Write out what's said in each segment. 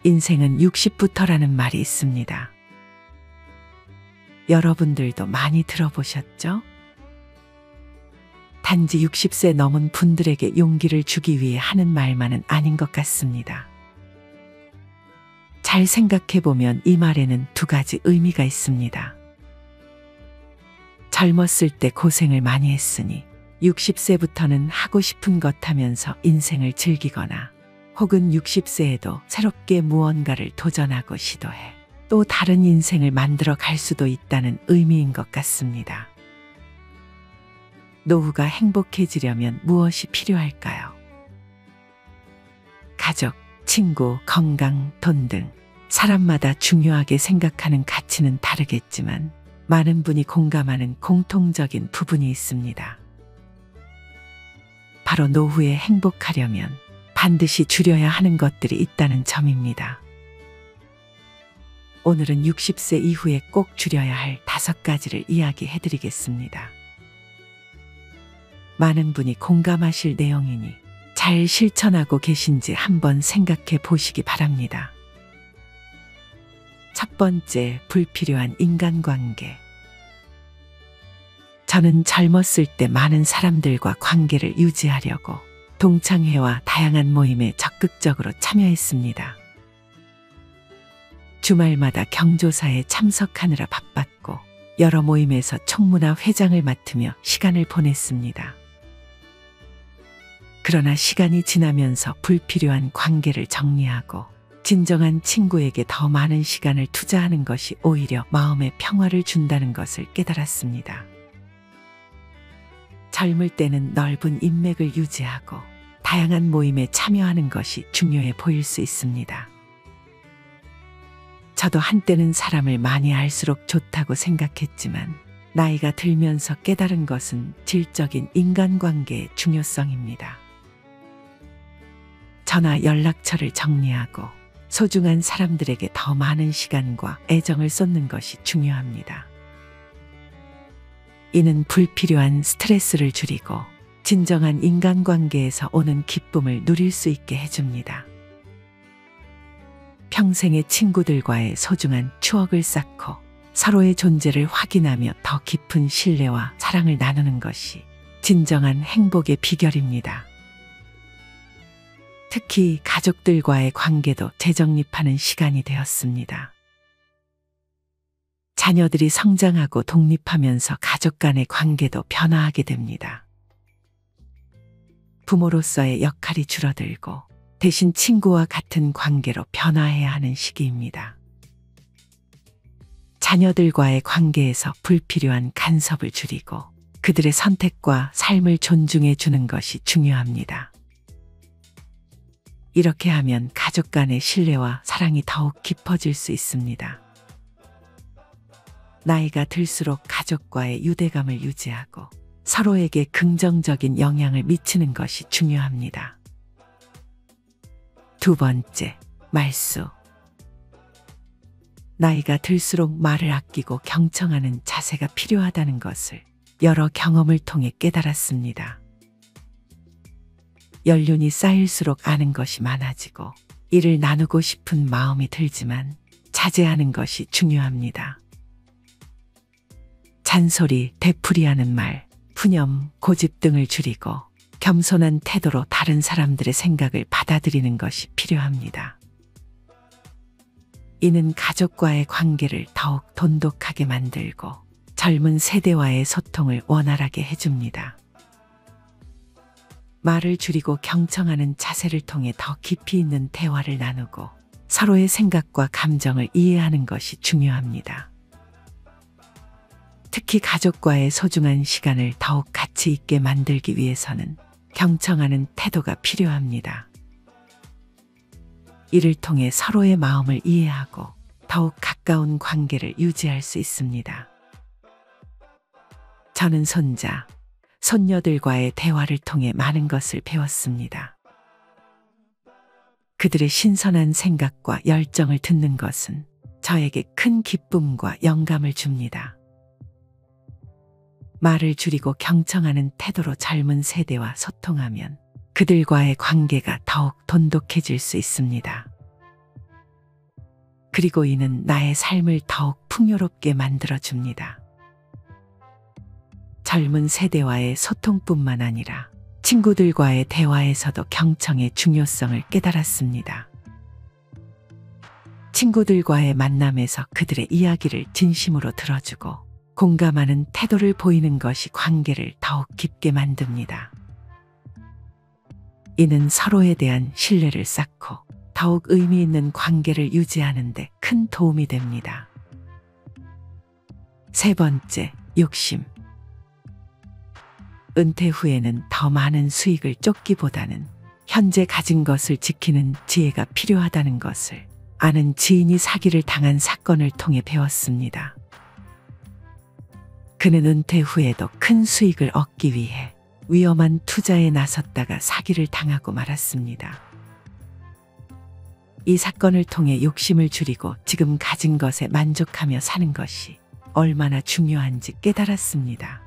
인생은 60부터라는 말이 있습니다. 여러분들도 많이 들어보셨죠? 단지 60세 넘은 분들에게 용기를 주기 위해 하는 말만은 아닌 것 같습니다. 잘 생각해보면 이 말에는 두 가지 의미가 있습니다. 젊었을 때 고생을 많이 했으니 60세부터는 하고 싶은 것 하면서 인생을 즐기거나 혹은 60세에도 새롭게 무언가를 도전하고 시도해 또 다른 인생을 만들어 갈 수도 있다는 의미인 것 같습니다. 노후가 행복해지려면 무엇이 필요할까요? 가족, 친구, 건강, 돈 등 사람마다 중요하게 생각하는 가치는 다르겠지만 많은 분이 공감하는 공통적인 부분이 있습니다. 바로 노후에 행복하려면 반드시 줄여야 하는 것들이 있다는 점입니다. 오늘은 60세 이후에 꼭 줄여야 할 5가지를 이야기해 드리겠습니다. 많은 분이 공감하실 내용이니 잘 실천하고 계신지 한번 생각해 보시기 바랍니다. 첫 번째, 불필요한 인간관계. 저는 젊었을 때 많은 사람들과 관계를 유지하려고 동창회와 다양한 모임에 적극적으로 참여했습니다. 주말마다 경조사에 참석하느라 바빴고 여러 모임에서 총무나 회장을 맡으며 시간을 보냈습니다. 그러나 시간이 지나면서 불필요한 관계를 정리하고 진정한 친구에게 더 많은 시간을 투자하는 것이 오히려 마음에 평화를 준다는 것을 깨달았습니다. 젊을 때는 넓은 인맥을 유지하고 다양한 모임에 참여하는 것이 중요해 보일 수 있습니다. 저도 한때는 사람을 많이 알수록 좋다고 생각했지만 나이가 들면서 깨달은 것은 질적인 인간관계의 중요성입니다. 전화 연락처를 정리하고 소중한 사람들에게 더 많은 시간과 애정을 쏟는 것이 중요합니다. 이는 불필요한 스트레스를 줄이고 진정한 인간관계에서 오는 기쁨을 누릴 수 있게 해줍니다. 평생의 친구들과의 소중한 추억을 쌓고 서로의 존재를 확인하며 더 깊은 신뢰와 사랑을 나누는 것이 진정한 행복의 비결입니다. 특히 가족들과의 관계도 재정립하는 시간이 되었습니다. 자녀들이 성장하고 독립하면서 가족 간의 관계도 변화하게 됩니다. 부모로서의 역할이 줄어들고 대신 친구와 같은 관계로 변화해야 하는 시기입니다. 자녀들과의 관계에서 불필요한 간섭을 줄이고 그들의 선택과 삶을 존중해 주는 것이 중요합니다. 이렇게 하면 가족 간의 신뢰와 사랑이 더욱 깊어질 수 있습니다. 나이가 들수록 가족과의 유대감을 유지하고 서로에게 긍정적인 영향을 미치는 것이 중요합니다. 두 번째, 말수. 나이가 들수록 말을 아끼고 경청하는 자세가 필요하다는 것을 여러 경험을 통해 깨달았습니다. 연륜이 쌓일수록 아는 것이 많아지고 이를 나누고 싶은 마음이 들지만 자제하는 것이 중요합니다. 잔소리, 되풀이하는 말, 푸념, 고집 등을 줄이고 겸손한 태도로 다른 사람들의 생각을 받아들이는 것이 필요합니다. 이는 가족과의 관계를 더욱 돈독하게 만들고 젊은 세대와의 소통을 원활하게 해줍니다. 말을 줄이고 경청하는 자세를 통해 더 깊이 있는 대화를 나누고 서로의 생각과 감정을 이해하는 것이 중요합니다. 특히 가족과의 소중한 시간을 더욱 가치 있게 만들기 위해서는 경청하는 태도가 필요합니다. 이를 통해 서로의 마음을 이해하고 더욱 가까운 관계를 유지할 수 있습니다. 저는 손자, 손녀들과의 대화를 통해 많은 것을 배웠습니다. 그들의 신선한 생각과 열정을 듣는 것은 저에게 큰 기쁨과 영감을 줍니다. 말을 줄이고 경청하는 태도로 젊은 세대와 소통하면 그들과의 관계가 더욱 돈독해질 수 있습니다. 그리고 이는 나의 삶을 더욱 풍요롭게 만들어줍니다. 젊은 세대와의 소통뿐만 아니라 친구들과의 대화에서도 경청의 중요성을 깨달았습니다. 친구들과의 만남에서 그들의 이야기를 진심으로 들어주고 공감하는 태도를 보이는 것이 관계를 더욱 깊게 만듭니다. 이는 서로에 대한 신뢰를 쌓고 더욱 의미 있는 관계를 유지하는 데 큰 도움이 됩니다. 세 번째, 욕심. 은퇴 후에는 더 많은 수익을 쫓기보다는 현재 가진 것을 지키는 지혜가 필요하다는 것을 아는 지인이 사기를 당한 사건을 통해 배웠습니다. 그는 은퇴 후에도 큰 수익을 얻기 위해 위험한 투자에 나섰다가 사기를 당하고 말았습니다. 이 사건을 통해 욕심을 줄이고 지금 가진 것에 만족하며 사는 것이 얼마나 중요한지 깨달았습니다.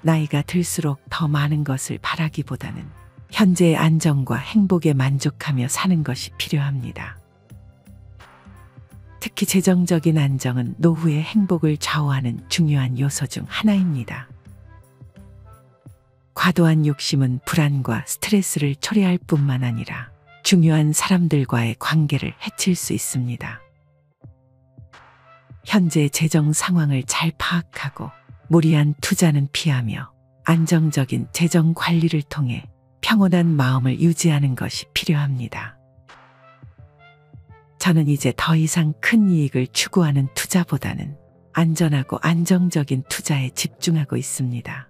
나이가 들수록 더 많은 것을 바라기보다는 현재의 안정과 행복에 만족하며 사는 것이 필요합니다. 특히 재정적인 안정은 노후의 행복을 좌우하는 중요한 요소 중 하나입니다. 과도한 욕심은 불안과 스트레스를 초래할 뿐만 아니라 중요한 사람들과의 관계를 해칠 수 있습니다. 현재 재정 상황을 잘 파악하고 무리한 투자는 피하며 안정적인 재정 관리를 통해 평온한 마음을 유지하는 것이 필요합니다. 저는 이제 더 이상 큰 이익을 추구하는 투자보다는 안전하고 안정적인 투자에 집중하고 있습니다.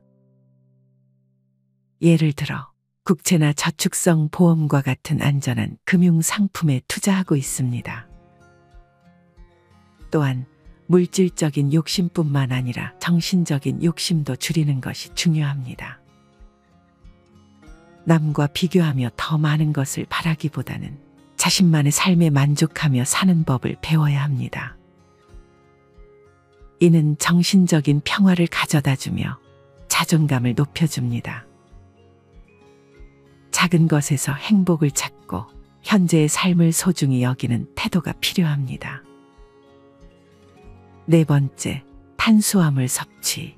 예를 들어 국채나 저축성 보험과 같은 안전한 금융 상품에 투자하고 있습니다. 또한 물질적인 욕심뿐만 아니라 정신적인 욕심도 줄이는 것이 중요합니다. 남과 비교하며 더 많은 것을 바라기보다는 자신만의 삶에 만족하며 사는 법을 배워야 합니다. 이는 정신적인 평화를 가져다주며 자존감을 높여줍니다. 작은 것에서 행복을 찾고 현재의 삶을 소중히 여기는 태도가 필요합니다. 네 번째, 탄수화물 섭취.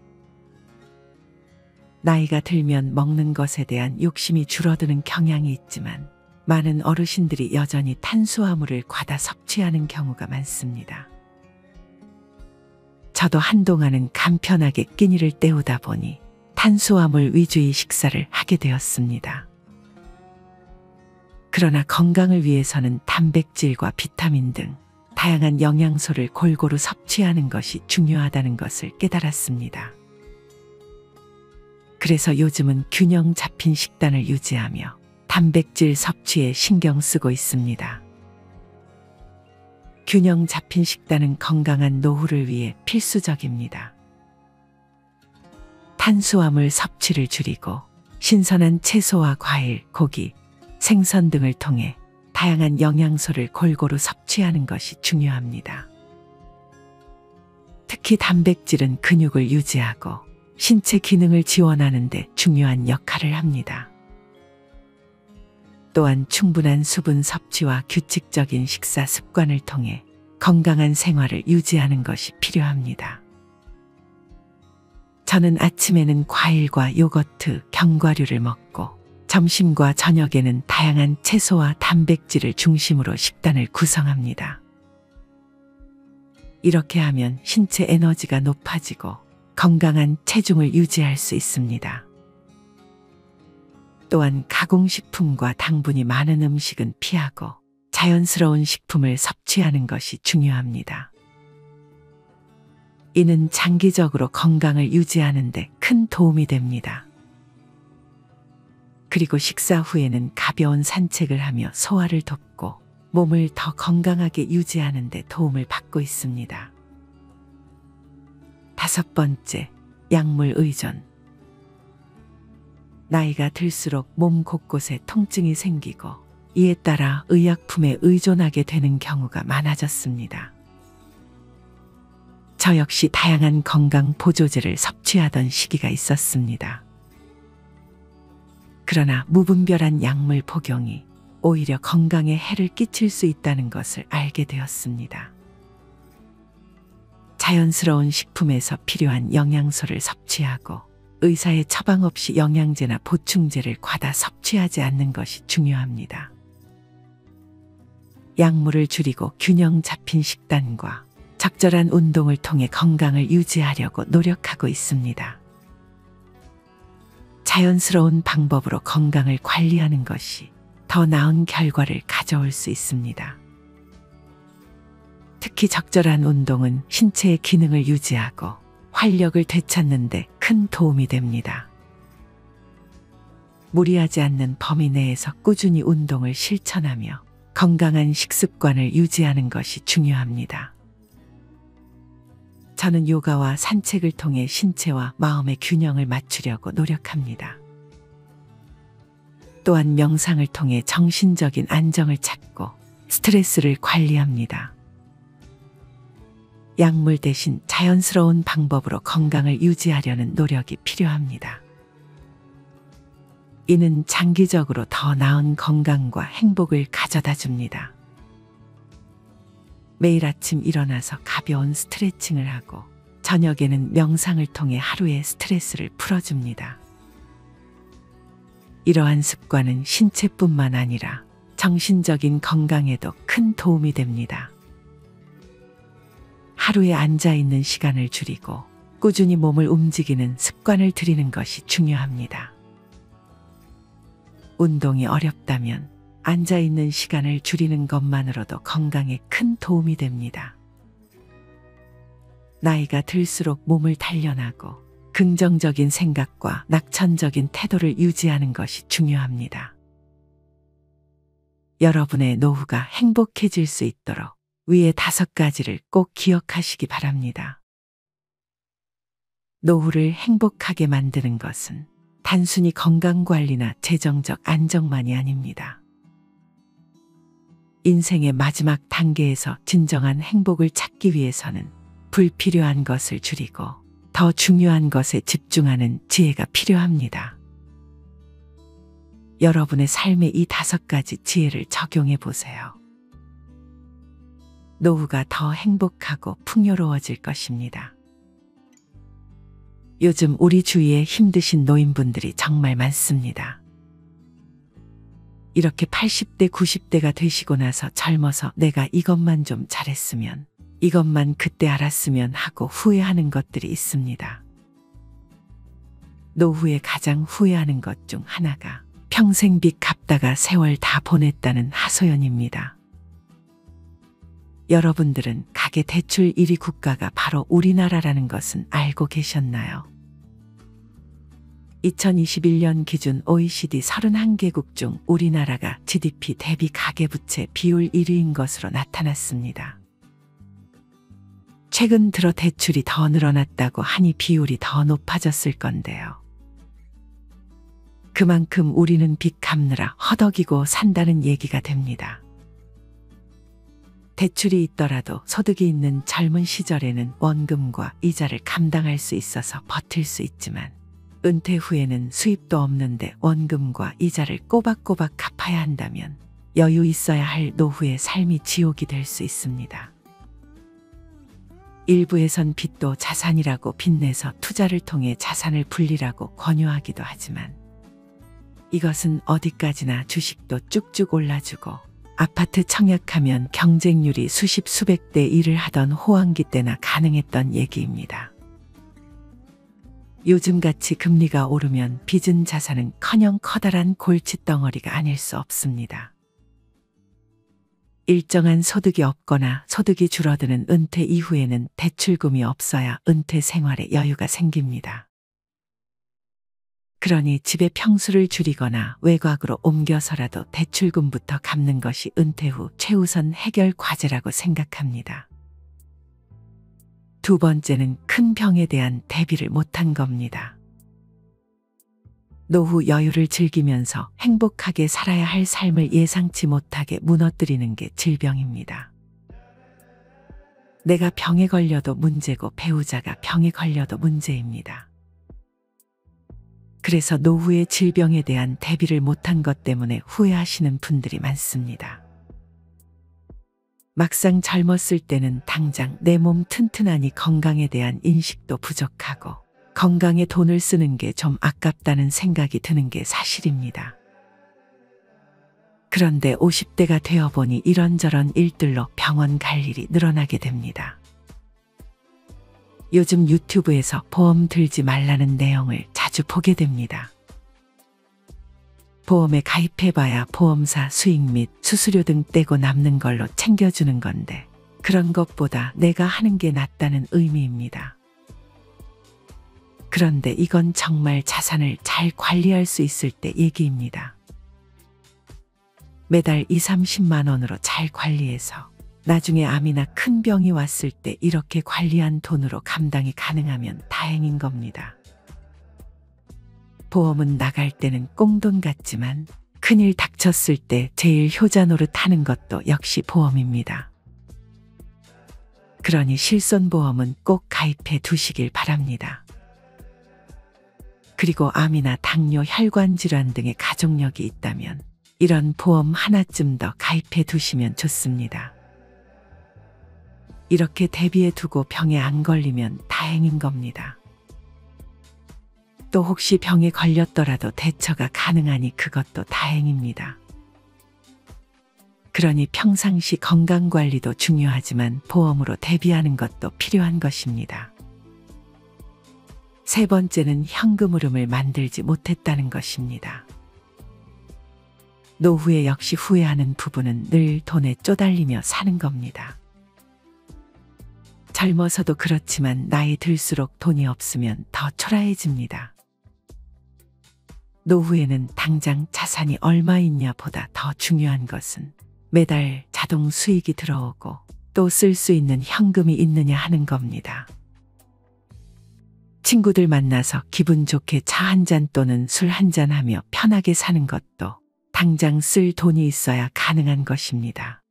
나이가 들면 먹는 것에 대한 욕심이 줄어드는 경향이 있지만 많은 어르신들이 여전히 탄수화물을 과다 섭취하는 경우가 많습니다. 저도 한동안은 간편하게 끼니를 때우다 보니 탄수화물 위주의 식사를 하게 되었습니다. 그러나 건강을 위해서는 단백질과 비타민 등 다양한 영양소를 골고루 섭취하는 것이 중요하다는 것을 깨달았습니다. 그래서 요즘은 균형 잡힌 식단을 유지하며 단백질 섭취에 신경 쓰고 있습니다. 균형 잡힌 식단은 건강한 노후를 위해 필수적입니다. 탄수화물 섭취를 줄이고 신선한 채소와 과일, 고기, 생선 등을 통해 다양한 영양소를 골고루 섭취하는 것이 중요합니다. 특히 단백질은 근육을 유지하고 신체 기능을 지원하는 데 중요한 역할을 합니다. 또한 충분한 수분 섭취와 규칙적인 식사 습관을 통해 건강한 생활을 유지하는 것이 필요합니다. 저는 아침에는 과일과 요거트, 견과류를 먹고 점심과 저녁에는 다양한 채소와 단백질을 중심으로 식단을 구성합니다. 이렇게 하면 신체 에너지가 높아지고 건강한 체중을 유지할 수 있습니다. 또한 가공식품과 당분이 많은 음식은 피하고 자연스러운 식품을 섭취하는 것이 중요합니다. 이는 장기적으로 건강을 유지하는 데 큰 도움이 됩니다. 그리고 식사 후에는 가벼운 산책을 하며 소화를 돕고 몸을 더 건강하게 유지하는 데 도움을 받고 있습니다. 다섯 번째, 약물 의존. 나이가 들수록 몸 곳곳에 통증이 생기고 이에 따라 의약품에 의존하게 되는 경우가 많아졌습니다. 저 역시 다양한 건강 보조제를 섭취하던 시기가 있었습니다. 그러나 무분별한 약물 복용이 오히려 건강에 해를 끼칠 수 있다는 것을 알게 되었습니다. 자연스러운 식품에서 필요한 영양소를 섭취하고 의사의 처방 없이 영양제나 보충제를 과다 섭취하지 않는 것이 중요합니다. 약물을 줄이고 균형 잡힌 식단과 적절한 운동을 통해 건강을 유지하려고 노력하고 있습니다. 자연스러운 방법으로 건강을 관리하는 것이 더 나은 결과를 가져올 수 있습니다. 특히 적절한 운동은 신체의 기능을 유지하고 활력을 되찾는 데 큰 도움이 됩니다. 무리하지 않는 범위 내에서 꾸준히 운동을 실천하며 건강한 식습관을 유지하는 것이 중요합니다. 저는 요가와 산책을 통해 신체와 마음의 균형을 맞추려고 노력합니다. 또한 명상을 통해 정신적인 안정을 찾고 스트레스를 관리합니다. 약물 대신 자연스러운 방법으로 건강을 유지하려는 노력이 필요합니다. 이는 장기적으로 더 나은 건강과 행복을 가져다 줍니다. 매일 아침 일어나서 가벼운 스트레칭을 하고 저녁에는 명상을 통해 하루의 스트레스를 풀어줍니다. 이러한 습관은 신체뿐만 아니라 정신적인 건강에도 큰 도움이 됩니다. 하루에 앉아있는 시간을 줄이고 꾸준히 몸을 움직이는 습관을 들이는 것이 중요합니다. 운동이 어렵다면 앉아있는 시간을 줄이는 것만으로도 건강에 큰 도움이 됩니다. 나이가 들수록 몸을 단련하고 긍정적인 생각과 낙천적인 태도를 유지하는 것이 중요합니다. 여러분의 노후가 행복해질 수 있도록 위의 5가지를 꼭 기억하시기 바랍니다. 노후를 행복하게 만드는 것은 단순히 건강관리나 재정적 안정만이 아닙니다. 인생의 마지막 단계에서 진정한 행복을 찾기 위해서는 불필요한 것을 줄이고 더 중요한 것에 집중하는 지혜가 필요합니다. 여러분의 삶에 이 5가지 지혜를 적용해 보세요. 노후가 더 행복하고 풍요로워질 것입니다. 요즘 우리 주위에 힘드신 노인분들이 정말 많습니다. 이렇게 80대, 90대가 되시고 나서 젊어서 내가 이것만 좀 잘했으면, 이것만 그때 알았으면 하고 후회하는 것들이 있습니다. 노후에 가장 후회하는 것 중 하나가 평생 빚 갚다가 세월 다 보냈다는 하소연입니다. 여러분들은 가계 대출 1위 국가가 바로 우리나라라는 것은 알고 계셨나요? 2021년 기준 OECD 31개국 중 우리나라가 GDP 대비 가계부채 비율 1위인 것으로 나타났습니다. 최근 들어 대출이 더 늘어났다고 하니 비율이 더 높아졌을 건데요. 그만큼 우리는 빚 갚느라 허덕이고 산다는 얘기가 됩니다. 대출이 있더라도 소득이 있는 젊은 시절에는 원금과 이자를 감당할 수 있어서 버틸 수 있지만 은퇴 후에는 수입도 없는데 원금과 이자를 꼬박꼬박 갚아야 한다면 여유 있어야 할 노후의 삶이 지옥이 될 수 있습니다. 일부에선 빚도 자산이라고 빚내서 투자를 통해 자산을 불리라고 권유하기도 하지만 이것은 어디까지나 주식도 쭉쭉 올라주고 아파트 청약하면 경쟁률이 수십 수백 대 1을 하던 호황기 때나 가능했던 얘기입니다. 요즘같이 금리가 오르면 빚은 자산은커녕 커다란 골칫덩어리가 아닐 수 없습니다. 일정한 소득이 없거나 소득이 줄어드는 은퇴 이후에는 대출금이 없어야 은퇴 생활에 여유가 생깁니다. 그러니 집의 평수를 줄이거나 외곽으로 옮겨서라도 대출금부터 갚는 것이 은퇴 후 최우선 해결 과제라고 생각합니다. 두 번째는 큰 병에 대한 대비를 못한 겁니다. 노후 여유를 즐기면서 행복하게 살아야 할 삶을 예상치 못하게 무너뜨리는 게 질병입니다. 내가 병에 걸려도 문제고 배우자가 병에 걸려도 문제입니다. 그래서 노후의 질병에 대한 대비를 못한 것 때문에 후회하시는 분들이 많습니다. 막상 젊었을 때는 당장 내 몸 튼튼하니 건강에 대한 인식도 부족하고 건강에 돈을 쓰는 게 좀 아깝다는 생각이 드는 게 사실입니다. 그런데 50대가 되어보니 이런저런 일들로 병원 갈 일이 늘어나게 됩니다. 요즘 유튜브에서 보험 들지 말라는 내용을 자주 보게 됩니다. 보험에 가입해봐야 보험사 수익 및 수수료 등 떼고 남는 걸로 챙겨주는 건데 그런 것보다 내가 하는 게 낫다는 의미입니다. 그런데 이건 정말 자산을 잘 관리할 수 있을 때 얘기입니다. 매달 2, 30만 원으로 잘 관리해서 나중에 암이나 큰 병이 왔을 때 이렇게 관리한 돈으로 감당이 가능하면 다행인 겁니다. 보험은 나갈 때는 꽁돈 같지만 큰일 닥쳤을 때 제일 효자 노릇하는 것도 역시 보험입니다. 그러니 실손보험은 꼭 가입해 두시길 바랍니다. 그리고 암이나 당뇨, 혈관 질환 등의 가족력이 있다면 이런 보험 하나쯤 더 가입해 두시면 좋습니다. 이렇게 대비해 두고 병에 안 걸리면 다행인 겁니다. 또 혹시 병에 걸렸더라도 대처가 가능하니 그것도 다행입니다. 그러니 평상시 건강관리도 중요하지만 보험으로 대비하는 것도 필요한 것입니다. 세 번째는 현금 흐름을 만들지 못했다는 것입니다. 노후에 역시 후회하는 부부는 늘 돈에 쪼달리며 사는 겁니다. 젊어서도 그렇지만 나이 들수록 돈이 없으면 더 초라해집니다. 노후에는 당장 자산이 얼마 있냐 보다 더 중요한 것은 매달 자동 수익이 들어오고 또 쓸 수 있는 현금이 있느냐 하는 겁니다. 친구들 만나서 기분 좋게 차 한 잔 또는 술 한 잔 하며 편하게 사는 것도 당장 쓸 돈이 있어야 가능한 것입니다.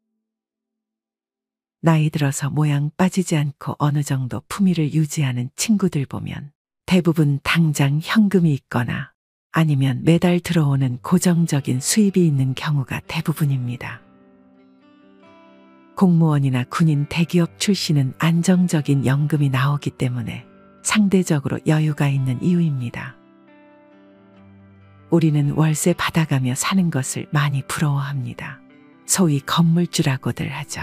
나이 들어서 모양 빠지지 않고 어느 정도 품위를 유지하는 친구들 보면 대부분 당장 현금이 있거나 아니면 매달 들어오는 고정적인 수입이 있는 경우가 대부분입니다. 공무원이나 군인, 대기업 출신은 안정적인 연금이 나오기 때문에 상대적으로 여유가 있는 이유입니다. 우리는 월세 받아가며 사는 것을 많이 부러워합니다. 소위 건물주라고들 하죠.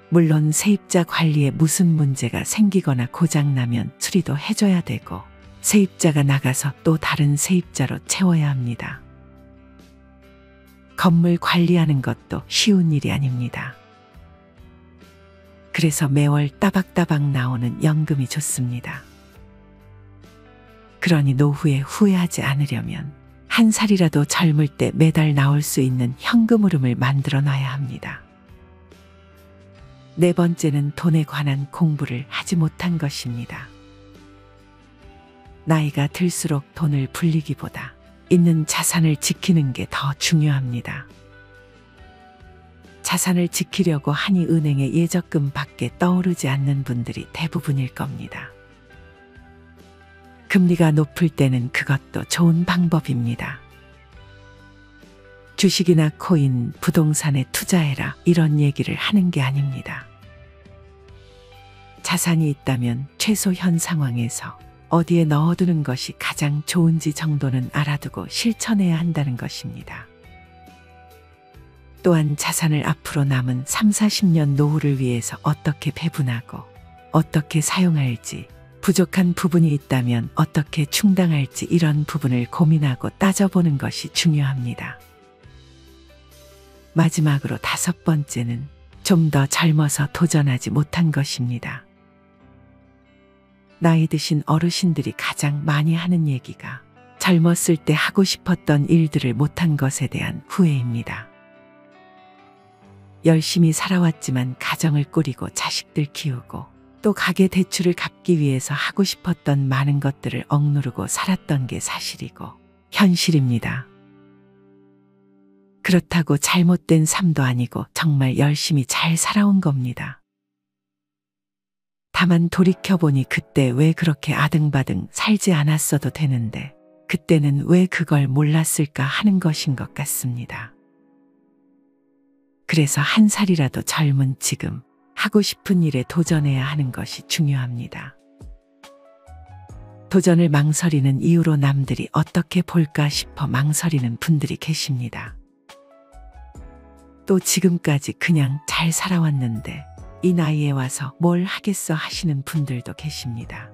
물론 세입자 관리에 무슨 문제가 생기거나 고장나면 수리도 해줘야 되고 세입자가 나가서 또 다른 세입자로 채워야 합니다. 건물 관리하는 것도 쉬운 일이 아닙니다. 그래서 매월 따박따박 나오는 연금이 좋습니다. 그러니 노후에 후회하지 않으려면 한 살이라도 젊을 때 매달 나올 수 있는 현금 흐름을 만들어 놔야 합니다. 네 번째는 돈에 관한 공부를 하지 못한 것입니다. 나이가 들수록 돈을 불리기보다 있는 자산을 지키는 게 더 중요합니다. 자산을 지키려고 하니 은행의 예적금 밖에 떠오르지 않는 분들이 대부분일 겁니다. 금리가 높을 때는 그것도 좋은 방법입니다. 주식이나 코인, 부동산에 투자해라 이런 얘기를 하는 게 아닙니다. 자산이 있다면 최소 현 상황에서 어디에 넣어두는 것이 가장 좋은지 정도는 알아두고 실천해야 한다는 것입니다. 또한 자산을 앞으로 남은 3, 40년 노후를 위해서 어떻게 배분하고 어떻게 사용할지, 부족한 부분이 있다면 어떻게 충당할지 이런 부분을 고민하고 따져보는 것이 중요합니다. 마지막으로 다섯 번째는 좀 더 젊어서 도전하지 못한 것입니다. 나이 드신 어르신들이 가장 많이 하는 얘기가 젊었을 때 하고 싶었던 일들을 못한 것에 대한 후회입니다. 열심히 살아왔지만 가정을 꾸리고 자식들 키우고 또 가계 대출을 갚기 위해서 하고 싶었던 많은 것들을 억누르고 살았던 게 사실이고 현실입니다. 그렇다고 잘못된 삶도 아니고 정말 열심히 잘 살아온 겁니다. 다만 돌이켜보니 그때 왜 그렇게 아등바등 살지 않았어도 되는데 그때는 왜 그걸 몰랐을까 하는 것인 것 같습니다. 그래서 한 살이라도 젊은 지금 하고 싶은 일에 도전해야 하는 것이 중요합니다. 도전을 망설이는 이유로 남들이 어떻게 볼까 싶어 망설이는 분들이 계십니다. 또 지금까지 그냥 잘 살아왔는데 이 나이에 와서 뭘 하겠어 하시는 분들도 계십니다.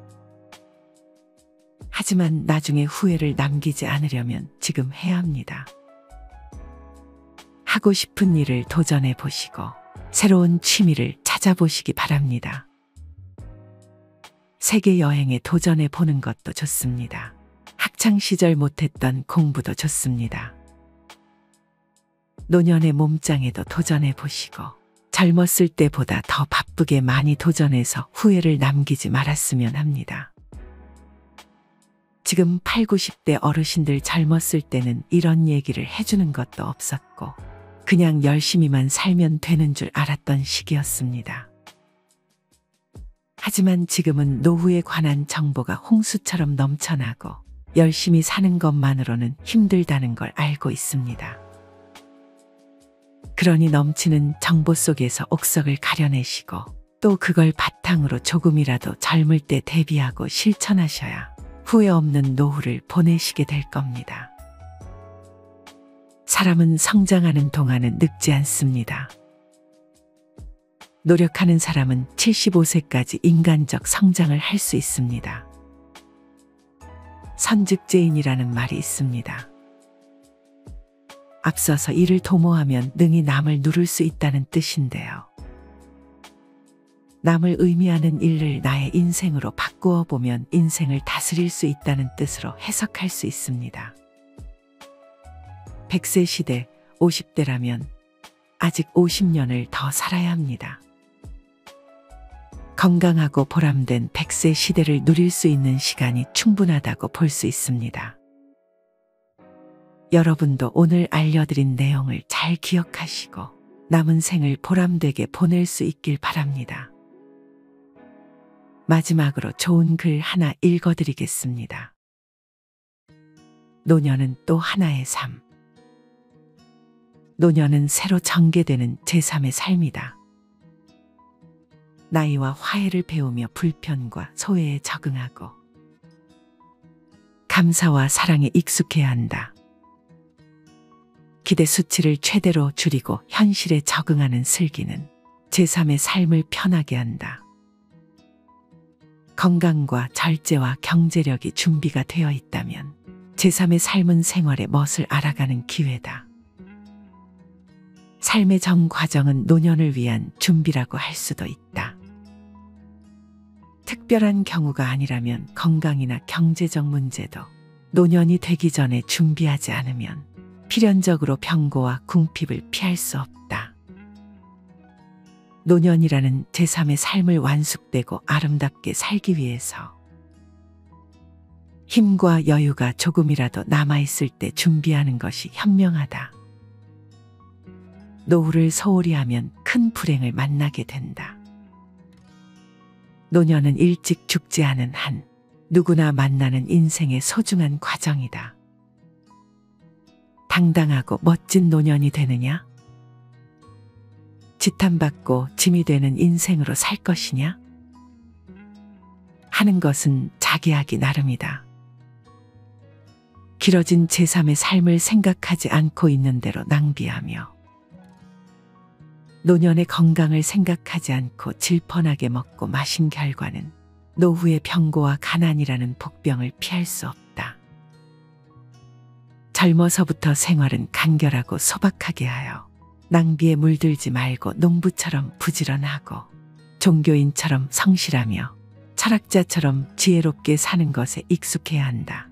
하지만 나중에 후회를 남기지 않으려면 지금 해야 합니다. 하고 싶은 일을 도전해 보시고 새로운 취미를 찾아보시기 바랍니다. 세계 여행에 도전해 보는 것도 좋습니다. 학창 시절 못했던 공부도 좋습니다. 노년의 몸짱에도 도전해 보시고 젊었을 때보다 더 바쁘게 많이 도전해서 후회를 남기지 말았으면 합니다. 지금 8, 90대 어르신들 젊었을 때는 이런 얘기를 해주는 것도 없었고 그냥 열심히만 살면 되는 줄 알았던 시기였습니다. 하지만 지금은 노후에 관한 정보가 홍수처럼 넘쳐나고 열심히 사는 것만으로는 힘들다는 걸 알고 있습니다. 그러니 넘치는 정보 속에서 옥석을 가려내시고 또 그걸 바탕으로 조금이라도 젊을 때 대비하고 실천하셔야 후회 없는 노후를 보내시게 될 겁니다. 사람은 성장하는 동안은 늙지 않습니다. 노력하는 사람은 75세까지 인간적 성장을 할 수 있습니다. 선즉죄인이라는 말이 있습니다. 앞서서 이를 도모하면 능히 남을 누를 수 있다는 뜻인데요. 남을 의미하는 일을 나의 인생으로 바꾸어 보면 인생을 다스릴 수 있다는 뜻으로 해석할 수 있습니다. 100세 시대, 50대라면 아직 50년을 더 살아야 합니다. 건강하고 보람된 100세 시대를 누릴 수 있는 시간이 충분하다고 볼 수 있습니다. 여러분도 오늘 알려드린 내용을 잘 기억하시고 남은 생을 보람되게 보낼 수 있길 바랍니다. 마지막으로 좋은 글 하나 읽어드리겠습니다. 노년은 또 하나의 삶. 노년은 새로 전개되는 제3의 삶이다. 나이와 화해를 배우며 불편과 소외에 적응하고 감사와 사랑에 익숙해야 한다. 기대 수치를 최대로 줄이고 현실에 적응하는 슬기는 제3의 삶을 편하게 한다. 건강과 절제와 경제력이 준비가 되어 있다면 제3의 삶은 생활의 멋을 알아가는 기회다. 삶의 전 과정은 노년을 위한 준비라고 할 수도 있다. 특별한 경우가 아니라면 건강이나 경제적 문제도 노년이 되기 전에 준비하지 않으면 필연적으로 병고와 궁핍을 피할 수 없다. 노년이라는 제3의 삶을 완숙되고 아름답게 살기 위해서 힘과 여유가 조금이라도 남아있을 때 준비하는 것이 현명하다. 노후를 소홀히 하면 큰 불행을 만나게 된다. 노년은 일찍 죽지 않은 한 누구나 만나는 인생의 소중한 과정이다. 당당하고 멋진 노년이 되느냐? 지탄받고 짐이 되는 인생으로 살 것이냐? 하는 것은 자기하기 나름이다. 길어진 제3의 삶을 생각하지 않고 있는 대로 낭비하며 노년의 건강을 생각하지 않고 질펀하게 먹고 마신 결과는 노후의 병고와 가난이라는 복병을 피할 수 없다. 젊어서부터 생활은 간결하고 소박하게 하여 낭비에 물들지 말고 농부처럼 부지런하고 종교인처럼 성실하며 철학자처럼 지혜롭게 사는 것에 익숙해야 한다.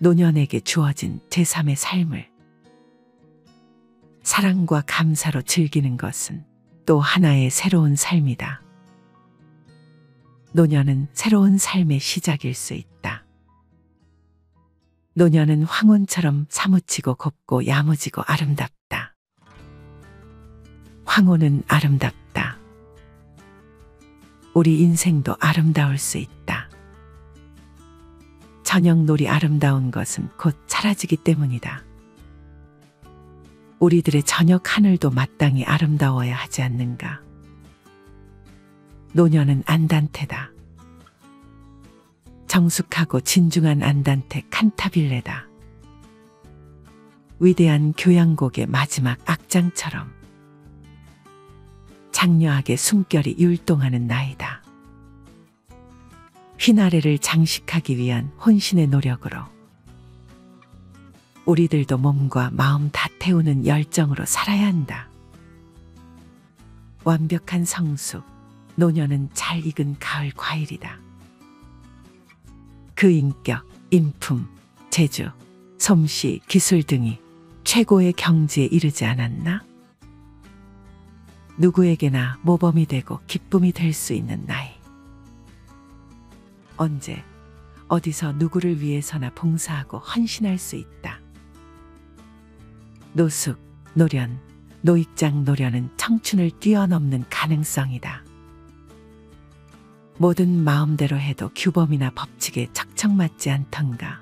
노년에게 주어진 제3의 삶을 사랑과 감사로 즐기는 것은 또 하나의 새로운 삶이다. 노년은 새로운 삶의 시작일 수 있다. 노년은 황혼처럼 사무치고 곱고 야무지고 아름답다. 황혼은 아름답다. 우리 인생도 아름다울 수 있다. 저녁놀이 아름다운 것은 곧 사라지기 때문이다. 우리들의 저녁 하늘도 마땅히 아름다워야 하지 않는가? 노년은 안단테다. 정숙하고 진중한 안단테 칸타빌레다. 위대한 교향곡의 마지막 악장처럼 장려하게 숨결이 율동하는 나이다. 휘나래를 장식하기 위한 혼신의 노력으로 우리들도 몸과 마음 다 태우는 열정으로 살아야 한다. 완벽한 성숙, 노년은 잘 익은 가을 과일이다. 그 인격, 인품, 재주, 솜씨, 기술 등이 최고의 경지에 이르지 않았나? 누구에게나 모범이 되고 기쁨이 될 수 있는 나이. 언제, 어디서 누구를 위해서나 봉사하고 헌신할 수 있다. 노숙, 노련, 노익장 노련은 청춘을 뛰어넘는 가능성이다. 모든 마음대로 해도 규범이나 법칙에 척척맞지 않던가.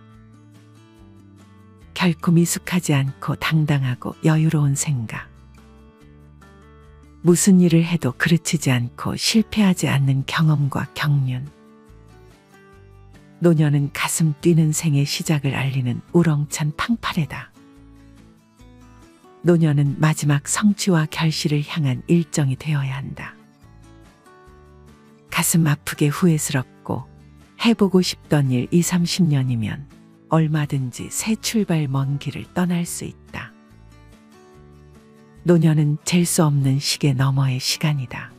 결코 미숙하지 않고 당당하고 여유로운 생각. 무슨 일을 해도 그르치지 않고 실패하지 않는 경험과 경륜. 노년은 가슴 뛰는 생의 시작을 알리는 우렁찬 팡파레다. 노년은 마지막 성취와 결실을 향한 일정이 되어야 한다. 가슴 아프게 후회스럽고 해보고 싶던 일 20, 30년이면 얼마든지 새 출발 먼 길을 떠날 수 있다. 노년은 잴 수 없는 시계 너머의 시간이다.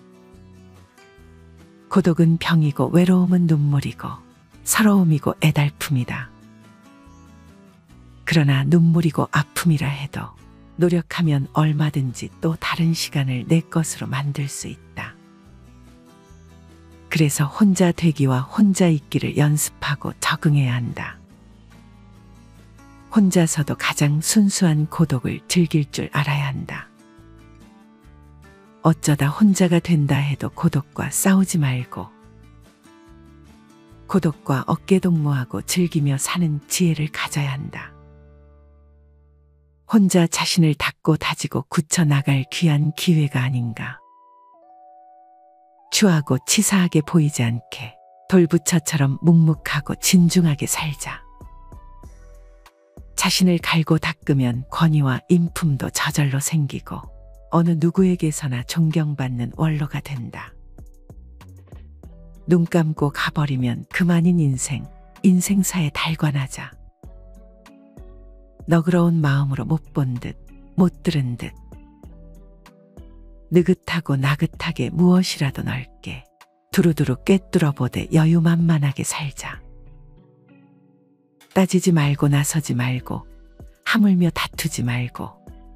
고독은 병이고 외로움은 눈물이고 서러움이고 애달픔이다. 그러나 눈물이고 아픔이라 해도 노력하면 얼마든지 또 다른 시간을 내 것으로 만들 수 있다. 그래서 혼자 되기와 혼자 있기를 연습하고 적응해야 한다. 혼자서도 가장 순수한 고독을 즐길 줄 알아야 한다. 어쩌다 혼자가 된다 해도 고독과 싸우지 말고 고독과 어깨동무하고 즐기며 사는 지혜를 가져야 한다. 혼자 자신을 닦고 다지고 굳혀나갈 귀한 기회가 아닌가. 추하고 치사하게 보이지 않게 돌부처처럼 묵묵하고 진중하게 살자. 자신을 갈고 닦으면 권위와 인품도 저절로 생기고 어느 누구에게서나 존경받는 원로가 된다. 눈 감고 가버리면 그만인 인생, 인생사에 달관하자. 너그러운 마음으로 못 본 듯, 못 들은 듯. 느긋하고 나긋하게 무엇이라도 넓게 두루두루 꿰뚫어 보되 여유만만하게 살자. 따지지 말고 나서지 말고 하물며 다투지 말고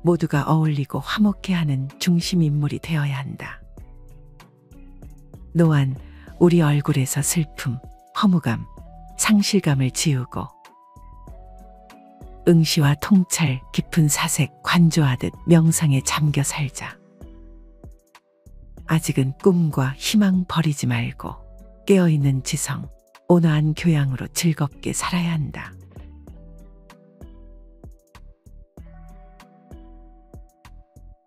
모두가 어울리고 화목해하는 중심인물이 되어야 한다. 노안, 우리 얼굴에서 슬픔, 허무감, 상실감을 지우고 응시와 통찰, 깊은 사색, 관조하듯 명상에 잠겨 살자. 아직은 꿈과 희망 버리지 말고 깨어있는 지성, 온화한 교양으로 즐겁게 살아야 한다.